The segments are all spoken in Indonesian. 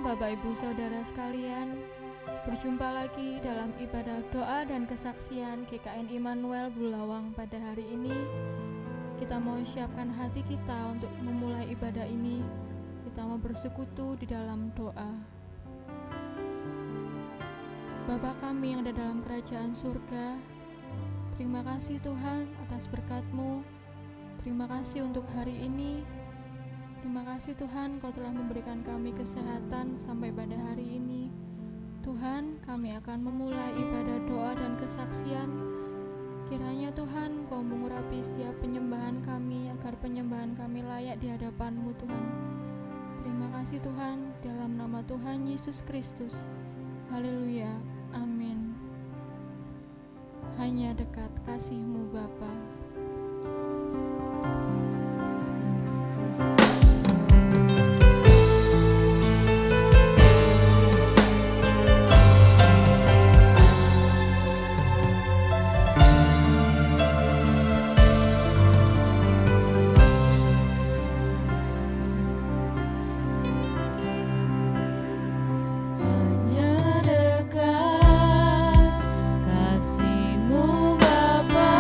Bapak Ibu Saudara sekalian. Berjumpa lagi dalam ibadah doa dan kesaksian GKN Immanuel Bulawang pada hari ini. Kita mau siapkan hati kita untuk memulai ibadah ini. Kita mau bersekutu di dalam doa. Bapa kami yang ada dalam kerajaan surga, terima kasih Tuhan atas berkat-Mu. Terima kasih untuk hari ini. Terima kasih Tuhan, Kau telah memberikan kami kesehatan sampai pada hari ini. Tuhan, kami akan memulai ibadah doa dan kesaksian. Kiranya Tuhan, Kau mengurapi setiap penyembahan kami, agar penyembahan kami layak di hadapan-Mu Tuhan. Terima kasih Tuhan, dalam nama Tuhan Yesus Kristus. Haleluya, amin. Hanya dekat kasih-Mu Bapa. Kasih-Mu Bapa.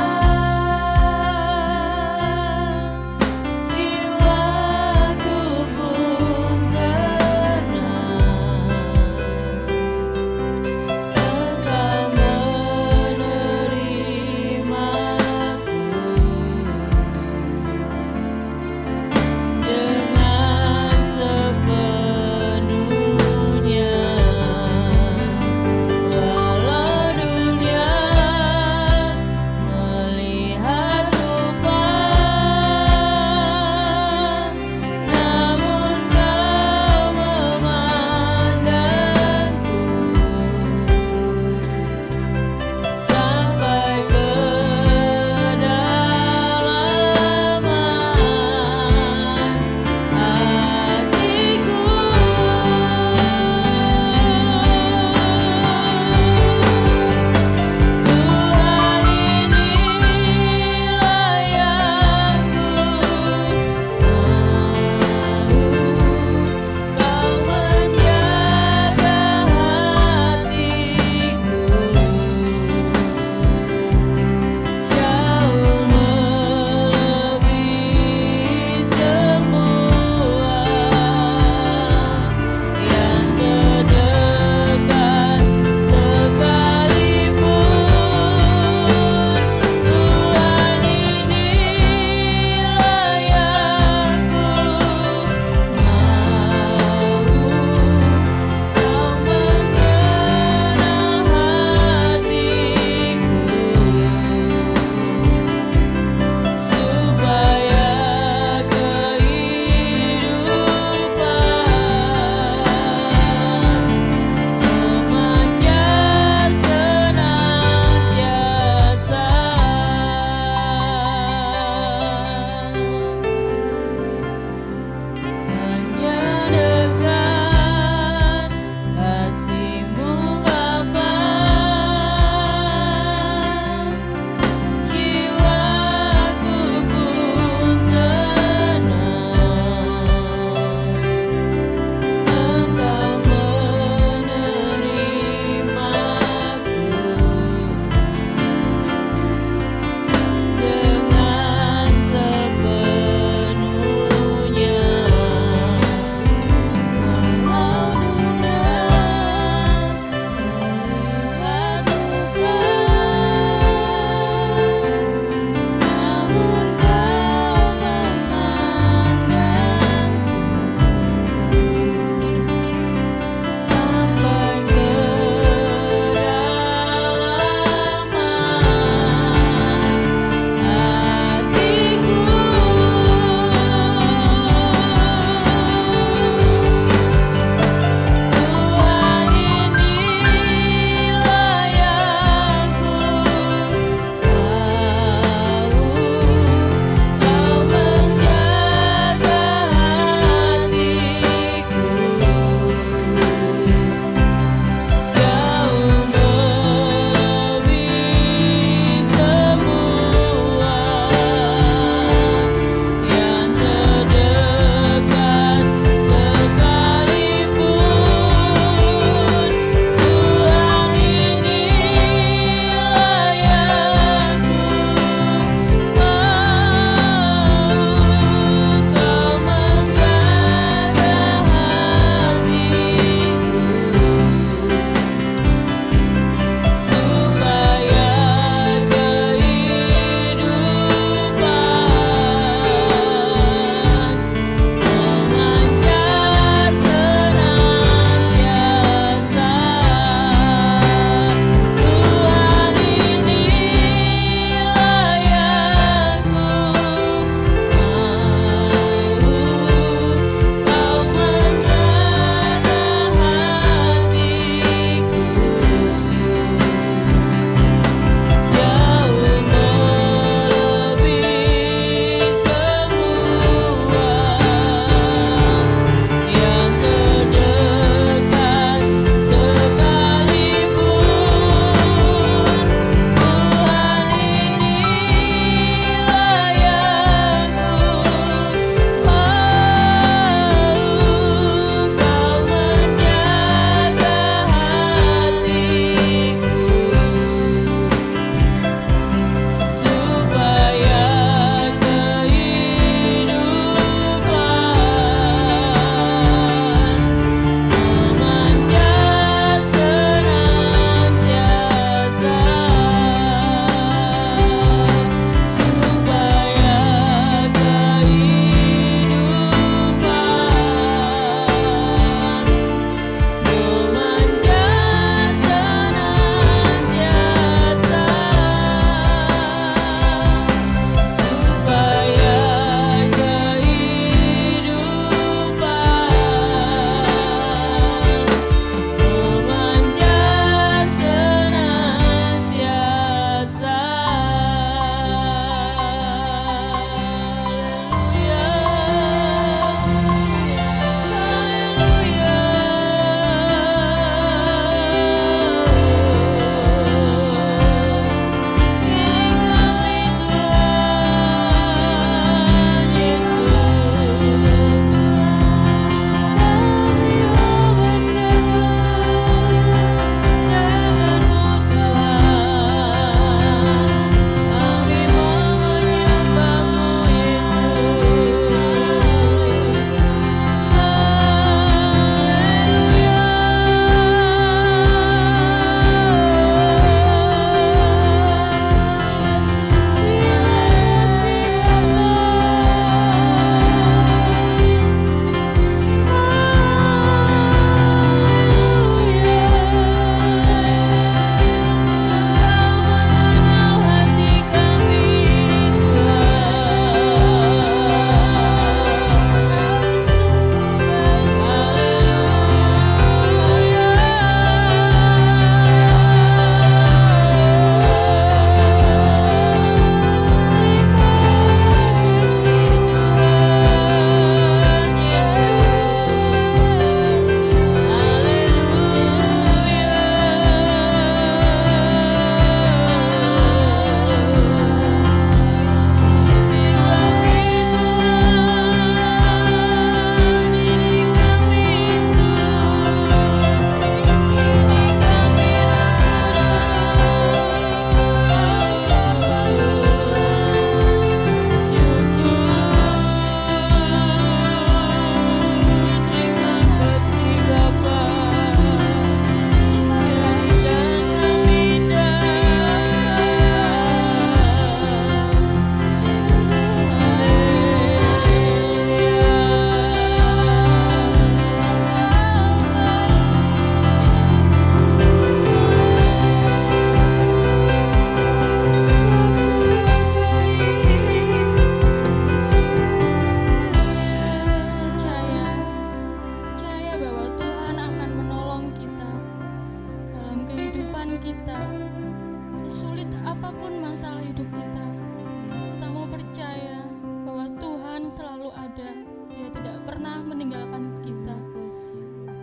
pernah meninggalkan kita.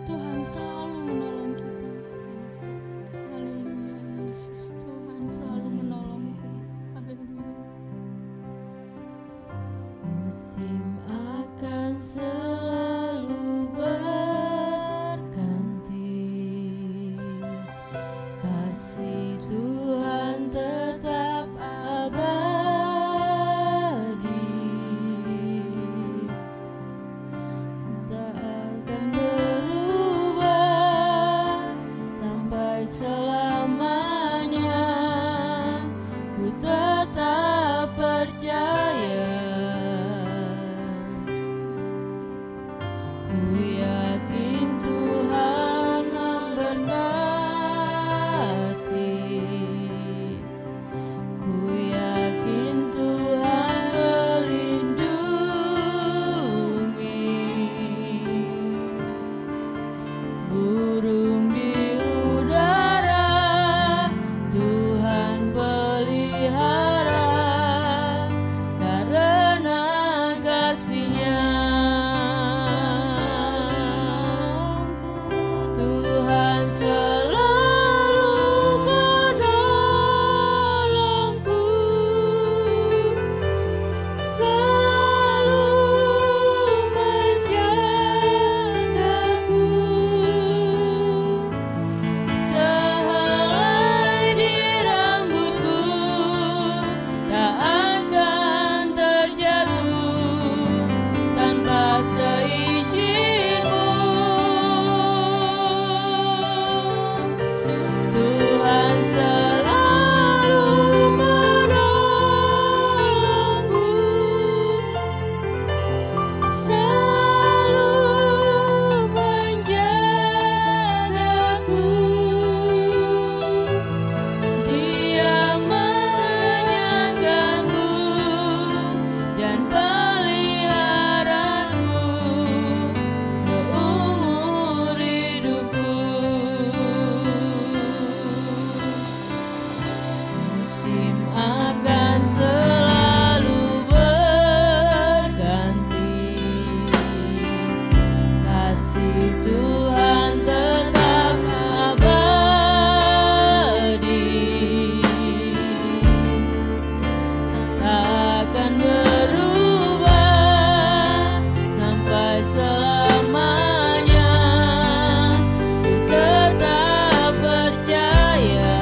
Tuhan selalu menolong kita. Haleluya Yesus, Tuhan selalu menolongku. Haleluya. Musim akan selalu berganti, kasih Tuhan tetap abadi, tak akan berubah sampai selamanya. Ku tetap percaya, ku yakin Tuhan memberkati, ku yakin Tuhan melindungi. Burung di udara Tuhan pelihara, karena kasih-Nya. Tuhan selalu menolongku, selalu menjagaku. Sehelai di rambutku tak akan terjatuh tanpa seizin-Mu. Tuhan selalu menolongku, selalu menjagaku. Dia mengenyangkanku dan peliharaku seumur hidupku. Musim akan selalu berganti, kasih Tuhan tetap abadi, tak akan berubah sampai selamanya. Ku tetap percaya,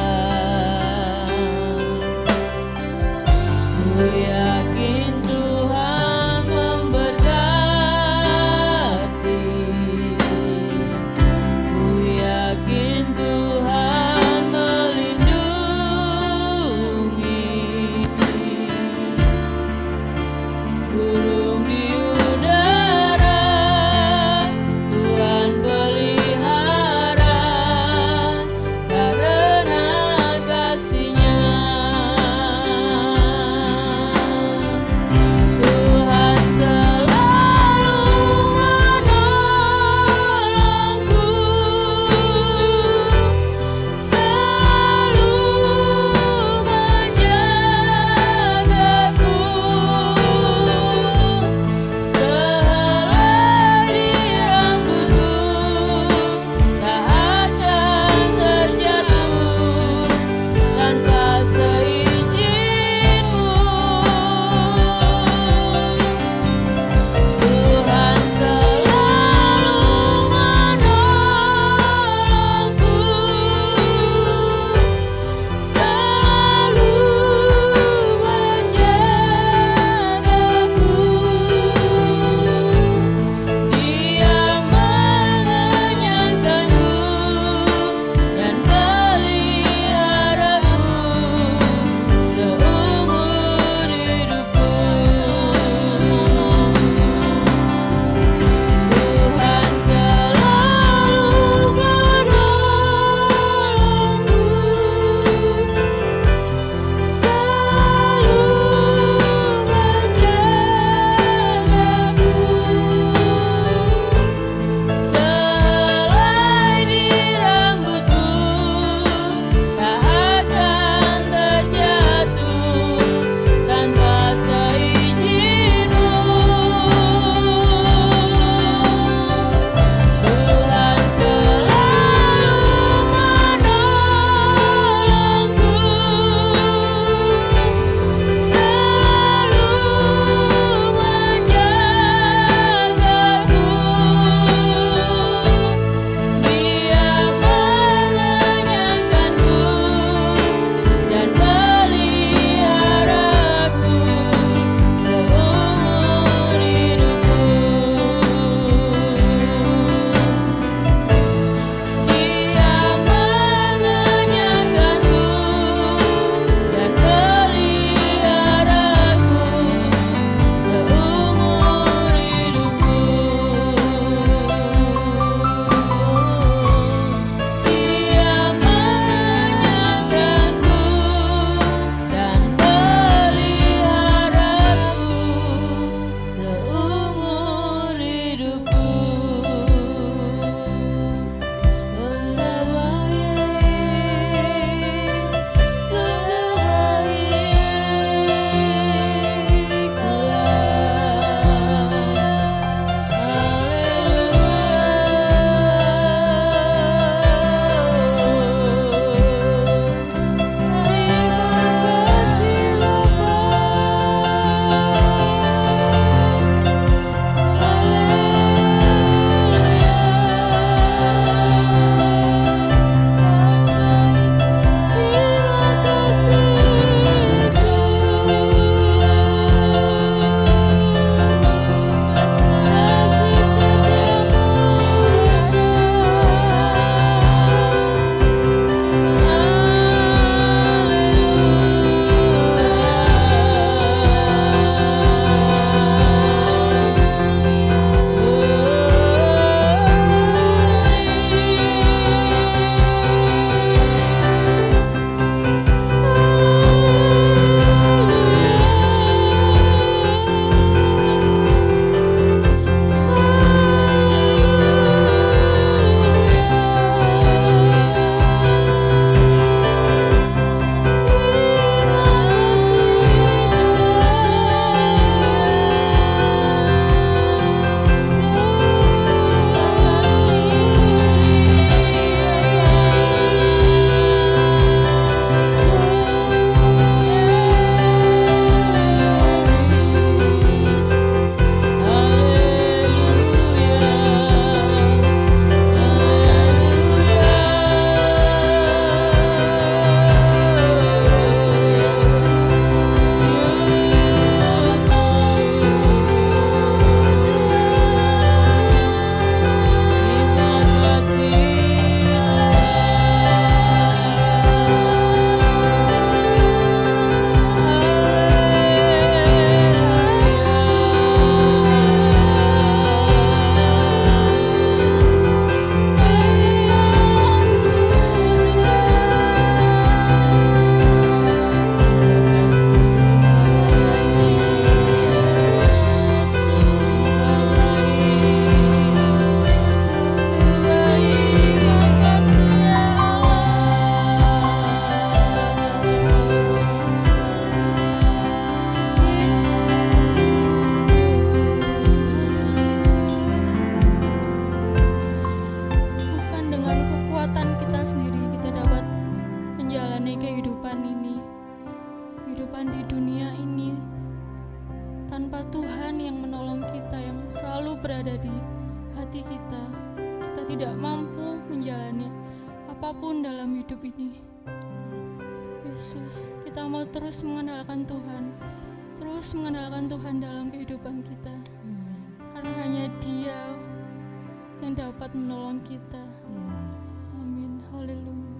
ku yakin Tuhan memberkati, ku yakin Tuhan melindungi. Burung di udara Tuhan pelihara, karena kasih-Nya. Tuhan selalu menolongku, selalu menjagaku. Tanpa Tuhan yang menolong kita, yang selalu berada di hati kita, kita tidak mampu menjalani apapun dalam hidup ini. Yesus, kita mau terus mengandalkan Tuhan, terus mengandalkan Tuhan dalam kehidupan kita, karena hanya Dia yang dapat menolong kita. Amin. Haleluya.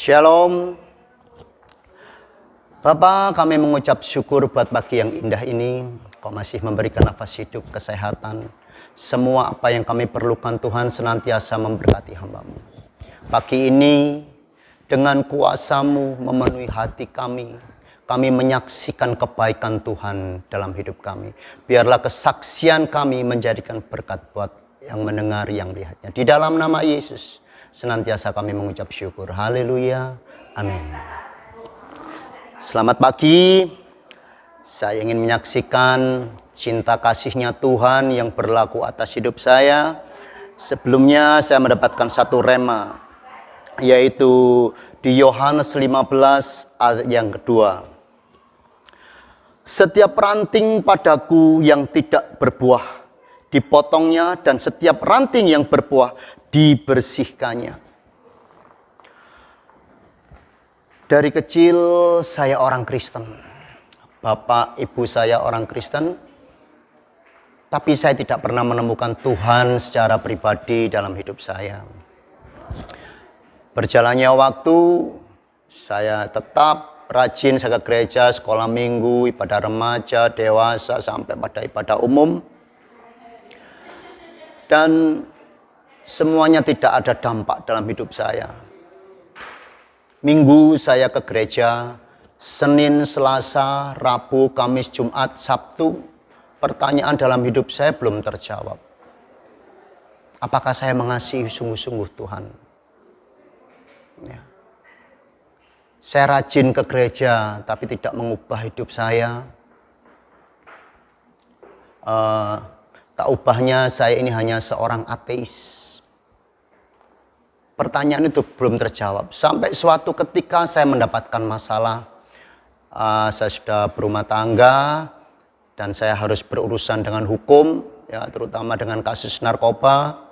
Shalom. Bapa, kami mengucap syukur buat pagi yang indah ini. Kau masih memberikan nafas hidup, kesehatan. Semua apa yang kami perlukan Tuhan senantiasa memberkati hamba-Mu. Pagi ini dengan kuasa-Mu memenuhi hati kami. Kami menyaksikan kebaikan Tuhan dalam hidup kami. Biarlah kesaksian kami menjadikan berkat buat yang mendengar, yang melihatnya. Di dalam nama Yesus senantiasa kami mengucap syukur. Haleluya. Amin. Selamat pagi. Saya ingin menyaksikan cinta kasih-Nya Tuhan yang berlaku atas hidup saya. Sebelumnya saya mendapatkan satu rema, yaitu di Yohanes 15 ayat yang kedua. Setiap ranting padaku yang tidak berbuah dipotongnya, dan setiap ranting yang berbuah dibersihkannya. Dari kecil saya orang Kristen. Bapak, ibu saya orang Kristen. Tapi saya tidak pernah menemukan Tuhan secara pribadi dalam hidup saya. Berjalannya waktu, saya tetap rajin saya ke gereja, sekolah minggu, ibadah remaja, dewasa, sampai pada ibadah umum. Dan semuanya tidak ada dampak dalam hidup saya. Minggu saya ke gereja, Senin, Selasa, Rabu, Kamis, Jumat, Sabtu, pertanyaan dalam hidup saya belum terjawab. Apakah saya mengasihi sungguh-sungguh Tuhan? Ya. Saya rajin ke gereja, tapi tidak mengubah hidup saya. Tak ubahnya saya ini hanya seorang ateis. Pertanyaan itu belum terjawab. Sampai suatu ketika saya mendapatkan masalah. Saya sudah berumah tangga dan saya harus berurusan dengan hukum, ya, terutama dengan kasus narkoba.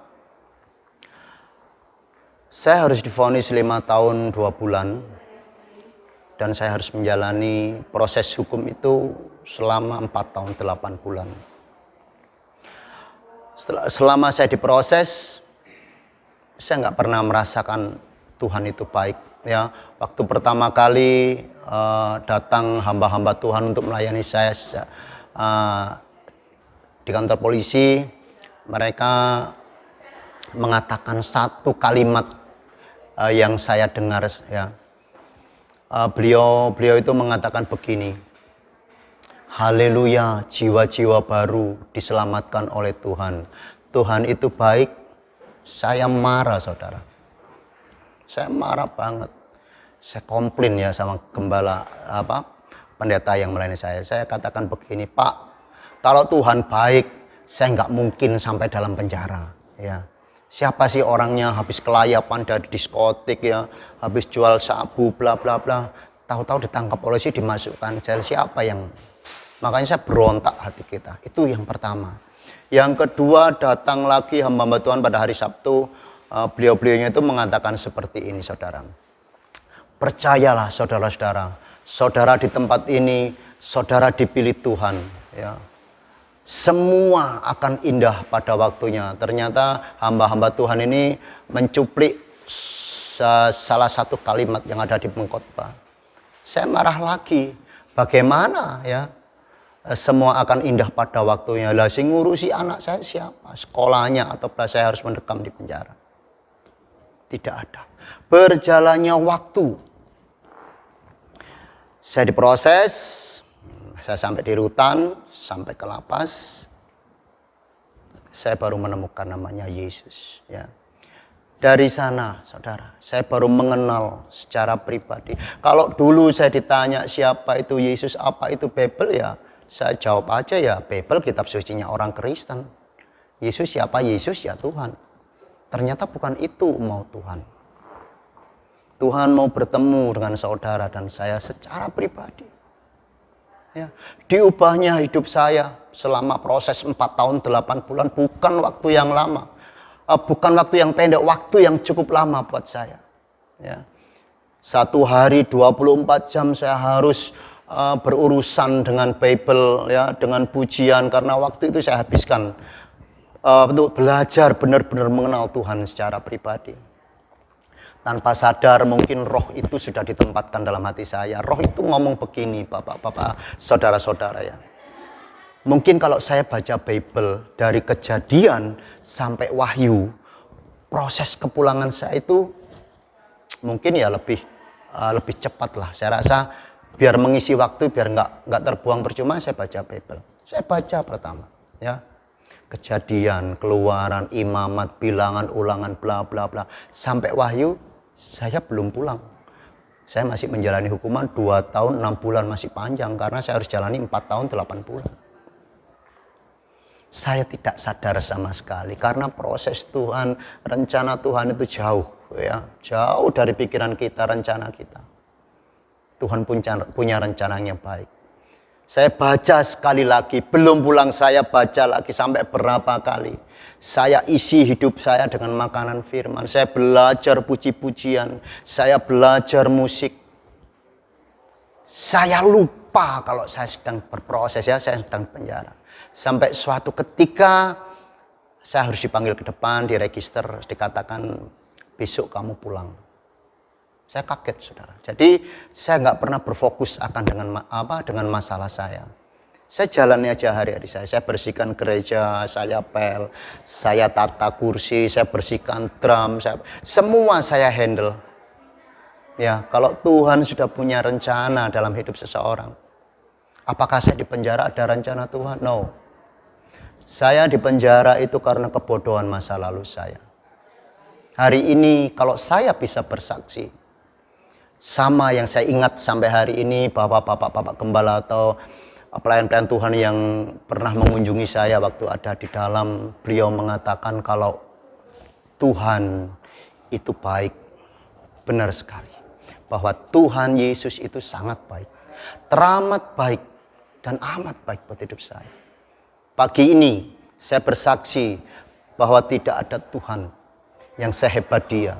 Saya harus divonis 5 tahun 2 bulan dan saya harus menjalani proses hukum itu selama 4 tahun 8 bulan. Selama saya diproses, saya nggak pernah merasakan Tuhan itu baik. Ya, waktu pertama kali datang hamba-hamba Tuhan untuk melayani saya di kantor polisi, mereka mengatakan satu kalimat yang saya dengar. Ya, beliau itu mengatakan begini, haleluya, jiwa-jiwa baru diselamatkan oleh Tuhan. Tuhan itu baik. Saya marah, saudara. Saya marah banget. Saya komplain ya sama gembala pendeta yang melayani saya. Saya katakan begini, Pak, kalau Tuhan baik, saya nggak mungkin sampai dalam penjara. Ya, siapa sih orangnya habis kelayapan dari diskotik, ya, habis jual sabu, bla bla bla. Tahu-tahu ditangkap polisi, dimasukkan sel. Siapa yang? Makanya saya berontak hati kita. Itu yang pertama. Yang kedua, datang lagi hamba-hamba Tuhan pada hari Sabtu. Beliau-beliaunya itu mengatakan seperti ini, saudara. Percayalah saudara-saudara, saudara di tempat ini, saudara dipilih Tuhan. Ya. Semua akan indah pada waktunya. Ternyata hamba-hamba Tuhan ini mencuplik salah satu kalimat yang ada di pengkhotbah. Saya marah lagi. Bagaimana ya? Semua akan indah pada waktunya. Lah sing ngurusi anak saya siapa? Sekolahnya atau saya harus mendekam di penjara? Tidak ada. Berjalannya waktu, saya diproses, saya sampai di rutan, sampai ke lapas. Saya baru menemukan namanya Yesus. Ya. Dari sana, saudara, saya baru mengenal secara pribadi. Kalau dulu saya ditanya siapa itu Yesus, apa itu Bible, ya saya jawab aja ya Bible, kitab sucinya orang Kristen. Yesus siapa? Yesus ya Tuhan. Ternyata bukan itu mau Tuhan. Tuhan mau bertemu dengan saudara dan saya secara pribadi. Ya, diubahnya hidup saya selama proses 4 tahun 8 bulan, bukan waktu yang lama. Bukan waktu yang pendek, waktu yang cukup lama buat saya. Ya. 1 hari 24 jam saya harus berurusan dengan Bible, ya, dengan pujian, karena waktu itu saya habiskan untuk belajar benar-benar mengenal Tuhan secara pribadi. Tanpa sadar mungkin roh itu sudah ditempatkan dalam hati saya. Roh itu ngomong begini, bapak-bapak, saudara-saudara ya. Mungkin kalau saya baca Bible dari Kejadian sampai Wahyu, proses kepulangan saya itu mungkin ya lebih cepat lah. Saya rasa biar mengisi waktu, biar nggak terbuang percuma, saya baca Bible. Saya baca pertama, ya. Kejadian, Keluaran, Imamat, Bilangan, Ulangan, bla bla bla, sampai Wahyu. Saya belum pulang. Saya masih menjalani hukuman 2 tahun 6 bulan, masih panjang karena saya harus jalani 4 tahun 8 bulan. Saya tidak sadar sama sekali karena proses Tuhan, rencana Tuhan itu jauh ya, jauh dari pikiran kita, rencana kita. Tuhan punya rencana yang baik. Saya baca sekali lagi, belum pulang saya baca lagi sampai berapa kali. Saya isi hidup saya dengan makanan firman. Saya belajar puji-pujian. Saya belajar musik. Saya lupa kalau saya sedang berproses ya, saya sedang penjara. Sampai suatu ketika saya harus dipanggil ke depan, diregister, dikatakan besok kamu pulang. Saya kaget, saudara. Jadi saya nggak pernah berfokus akan dengan masalah saya. Saya jalani aja hari-hari saya bersihkan gereja, saya pel, saya tata kursi, saya bersihkan drum, semua saya handle. Ya, kalau Tuhan sudah punya rencana dalam hidup seseorang, apakah saya di penjara ada rencana Tuhan? No. Saya di penjara itu karena kebodohan masa lalu saya. Hari ini kalau saya bisa bersaksi, sama yang saya ingat sampai hari ini, bapak-bapak gembala atau pelayan-pelayan Tuhan yang pernah mengunjungi saya waktu ada di dalam, beliau mengatakan kalau Tuhan itu baik, benar sekali. Bahwa Tuhan Yesus itu sangat baik, teramat baik, dan amat baik buat hidup saya. Pagi ini saya bersaksi bahwa tidak ada Tuhan yang sehebat Dia,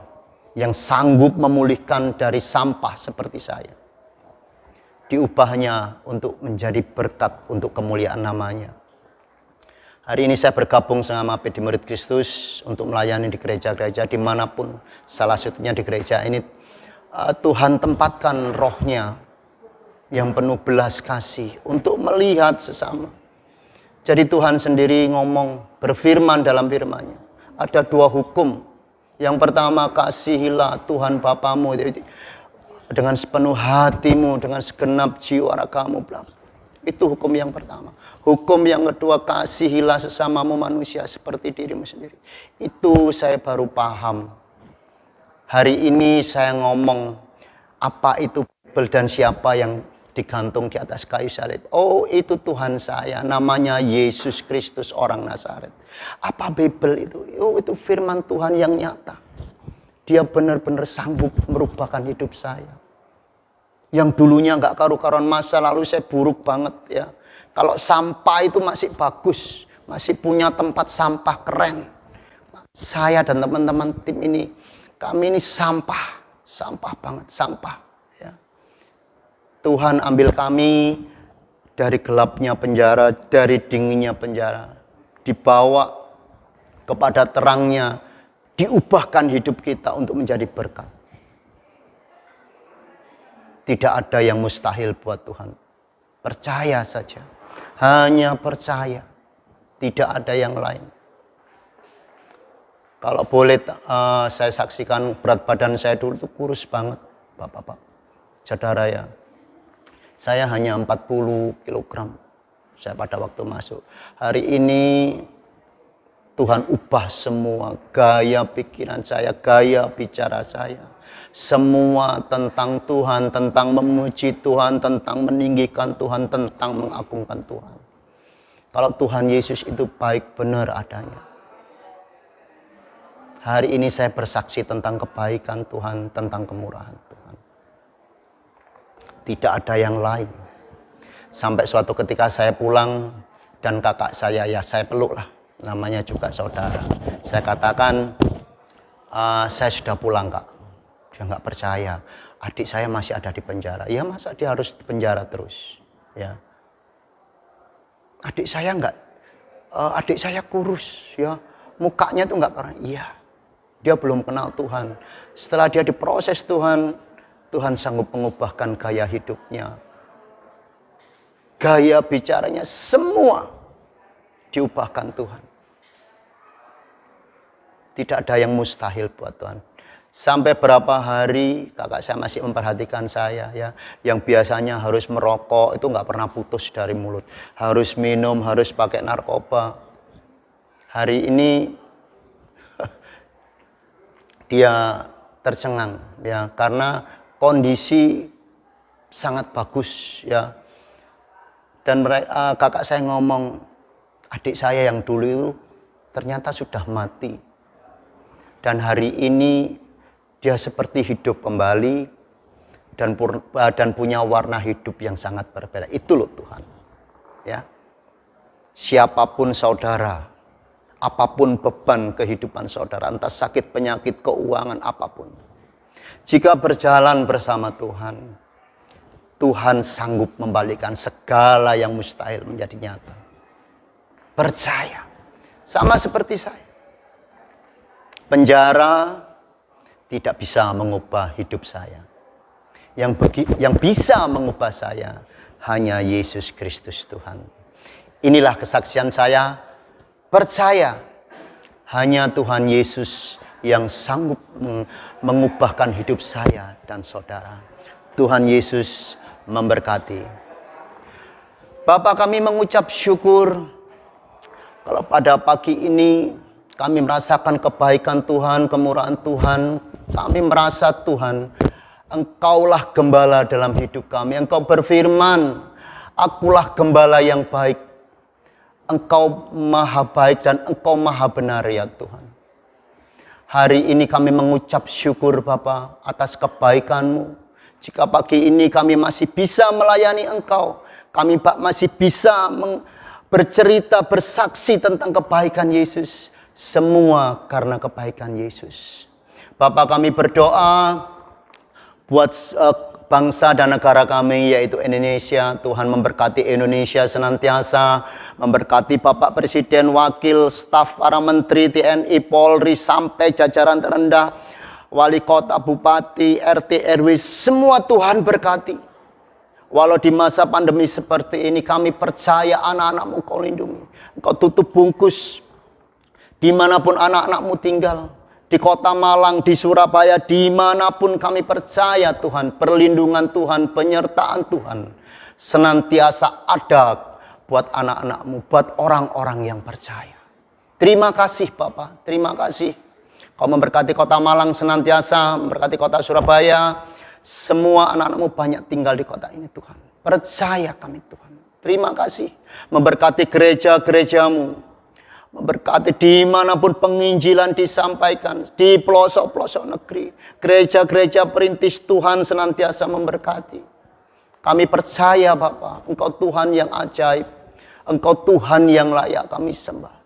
yang sanggup memulihkan dari sampah seperti saya. Diubahnya untuk menjadi berkat untuk kemuliaan namanya. Hari ini saya bergabung sama PD Murid Kristus untuk melayani di gereja-gereja dimanapun. Salah satunya di gereja ini Tuhan tempatkan rohnya yang penuh belas kasih untuk melihat sesama. Jadi Tuhan sendiri ngomong, berfirman dalam firman-Nya. Ada 2 hukum. Yang pertama, kasihilah Tuhan Bapamu dengan sepenuh hatimu, dengan segenap jiwa ragamu. Itu hukum yang pertama. Hukum yang kedua, kasihilah sesamamu manusia seperti dirimu sendiri. Itu saya baru paham. Hari ini saya ngomong apa itu Bible dan siapa yang digantung di atas kayu salib. Oh, itu Tuhan saya, namanya Yesus Kristus orang Nazaret. Apa Bible itu? Oh, itu firman Tuhan yang nyata. Dia benar-benar sanggup merubahkan hidup saya. Yang dulunya nggak karu-karuan, masa lalu saya buruk banget ya. Kalau sampah itu masih bagus, masih punya tempat sampah keren. Saya dan teman-teman tim ini, kami ini sampah banget, sampah. Ya. Tuhan ambil kami dari gelapnya penjara, dari dinginnya penjara, dibawa kepada terangnya, diubahkan hidup kita untuk menjadi berkat. Tidak ada yang mustahil buat Tuhan. Percaya saja. Hanya percaya. Tidak ada yang lain. Kalau boleh saya saksikan berat badan saya dulu itu kurus banget. Bapak-bapak. Saudara ya. Saya hanya 40 kg. Saya pada waktu masuk. Hari ini Tuhan ubah semua gaya pikiran saya, gaya bicara saya. Semua tentang Tuhan, tentang memuji Tuhan, tentang meninggikan Tuhan, tentang mengagungkan Tuhan. Kalau Tuhan Yesus itu baik benar adanya. Hari ini saya bersaksi tentang kebaikan Tuhan, tentang kemurahan Tuhan. Tidak ada yang lain. Sampai suatu ketika saya pulang dan kakak saya, ya saya peluk lah. Namanya juga saudara. Saya katakan, saya sudah pulang kak. Dia nggak percaya. Adik saya masih ada di penjara. Ya masa dia harus di penjara terus? Ya. Adik saya kurus, ya. Mukanya tuh nggak keren. Iya. Dia belum kenal Tuhan. Setelah dia diproses Tuhan, Tuhan sanggup mengubahkan gaya hidupnya. Gaya bicaranya semua diubahkan Tuhan. Tidak ada yang mustahil buat Tuhan. Sampai berapa hari kakak saya masih memperhatikan saya ya, yang biasanya harus merokok itu nggak pernah putus dari mulut, harus minum, harus pakai narkoba. Hari ini dia tercengang ya, karena kondisi sangat bagus ya. Dan kakak saya ngomong, adik saya yang dulu itu ternyata sudah mati. Dan hari ini dia seperti hidup kembali dan punya warna hidup yang sangat berbeda. Itu loh Tuhan. Ya. Siapapun saudara, apapun beban kehidupan saudara, entah sakit, penyakit, keuangan, apapun. Jika berjalan bersama Tuhan, Tuhan sanggup membalikkan segala yang mustahil menjadi nyata. Percaya. Sama seperti saya. Penjara tidak bisa mengubah hidup saya. Yang bisa mengubah saya hanya Yesus Kristus Tuhan. Inilah kesaksian saya. Percaya hanya Tuhan Yesus yang sanggup mengubahkan hidup saya dan saudara. Tuhan Yesus memberkati. Bapak, kami mengucap syukur kalau pada pagi ini kami merasakan kebaikan Tuhan, kemurahan Tuhan. Kami merasa Tuhan, Engkaulah gembala dalam hidup kami. Engkau berfirman, akulah gembala yang baik. Engkau maha baik dan Engkau maha benar ya Tuhan. Hari ini kami mengucap syukur Bapa atas kebaikan-Mu. Jika pagi ini kami masih bisa melayani Engkau, kami masih bisa bercerita, bersaksi tentang kebaikan Yesus. Semua karena kebaikan Yesus. Bapak, kami berdoa buat bangsa dan negara kami yaitu Indonesia. Tuhan memberkati Indonesia senantiasa, memberkati Bapak Presiden, wakil, staf, para menteri, TNI, Polri, sampai jajaran terendah, wali kota, bupati, RT, RW, semua Tuhan berkati. Walau di masa pandemi seperti ini, kami percaya anak-anak-Mu Engkau lindungi. Engkau tutup bungkus dimanapun anak-anak-Mu tinggal. Di kota Malang, di Surabaya, dimanapun kami percaya Tuhan, perlindungan Tuhan, penyertaan Tuhan senantiasa ada buat anak-anak-Mu, buat orang-orang yang percaya. Terima kasih Bapak, terima kasih. Kau memberkati kota Malang senantiasa, memberkati kota Surabaya. Semua anak-anak-Mu banyak tinggal di kota ini Tuhan. Percaya kami Tuhan. Terima kasih. Memberkati gereja-gereja-Mu. Memberkati dimanapun penginjilan disampaikan, di pelosok-pelosok negeri, gereja-gereja perintis Tuhan senantiasa memberkati. Kami percaya Bapa, Engkau Tuhan yang ajaib, Engkau Tuhan yang layak kami sembah.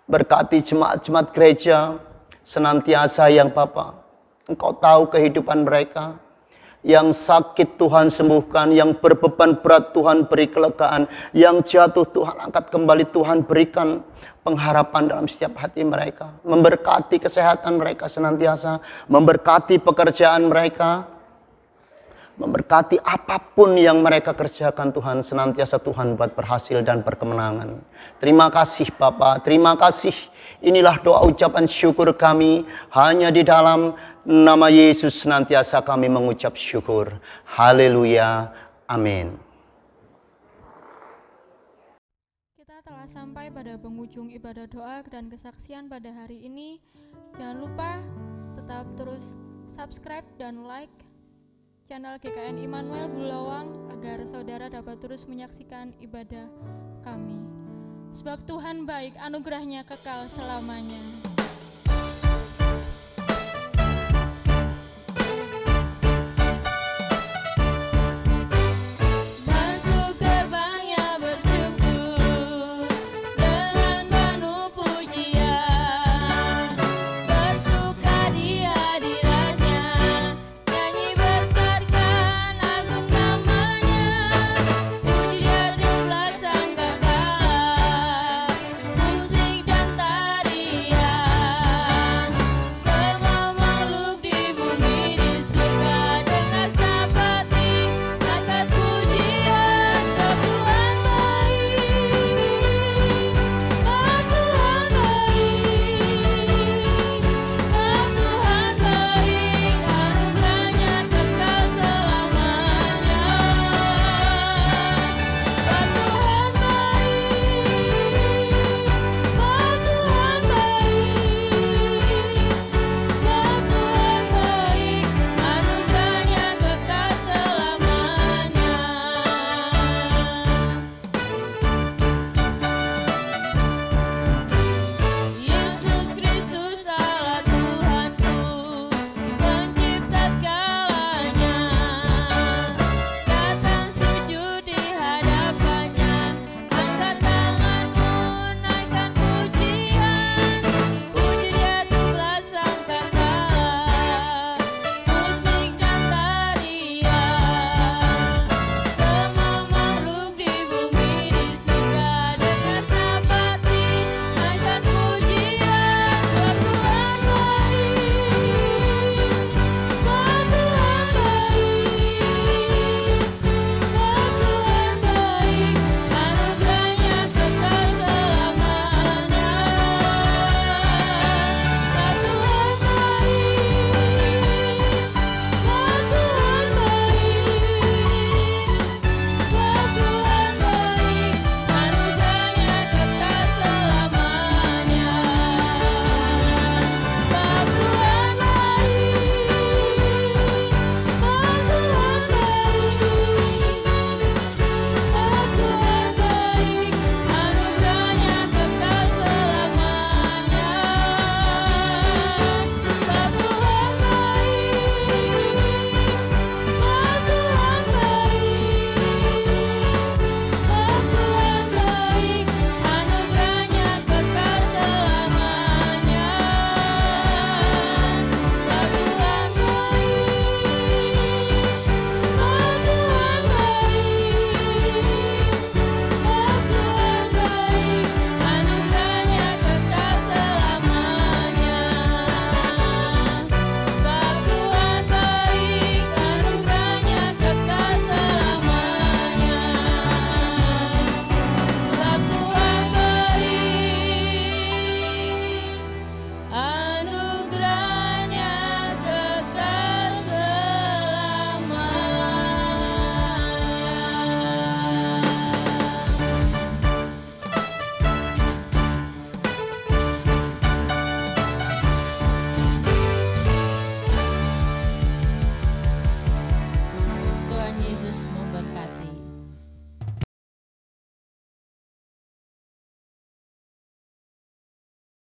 Berkati jemaat-jemaat gereja senantiasa yang Bapa, Engkau tahu kehidupan mereka. Yang sakit Tuhan sembuhkan, yang berbeban berat Tuhan beri kelegaan, yang jatuh Tuhan angkat kembali, Tuhan berikan pengharapan dalam setiap hati mereka. Memberkati kesehatan mereka senantiasa, memberkati pekerjaan mereka, memberkati apapun yang mereka kerjakan Tuhan, senantiasa Tuhan buat berhasil dan berkemenangan. Terima kasih Bapak, terima kasih. Inilah doa ucapan syukur kami, hanya di dalam nama Yesus senantiasa kami mengucap syukur. Haleluya, amin. Kita telah sampai pada penghujung ibadah doa dan kesaksian pada hari ini. Jangan lupa tetap terus subscribe dan like channel GKN Immanuel Bulawang agar saudara dapat terus menyaksikan ibadah kami. Sebab Tuhan baik, anugerahnya kekal selamanya.